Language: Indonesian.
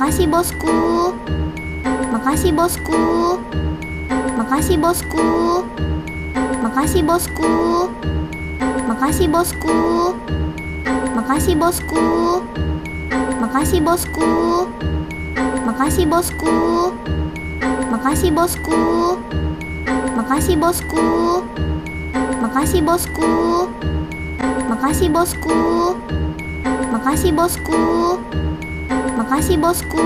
Makasih bosku. Makasih bosku. Makasih bosku. Makasih bosku. Makasih bosku. Makasih bosku. Makasih bosku. Makasih bosku. Makasih bosku. Makasih bosku. Makasih bosku. Makasih bosku. Makasih bosku. Makasih bosku.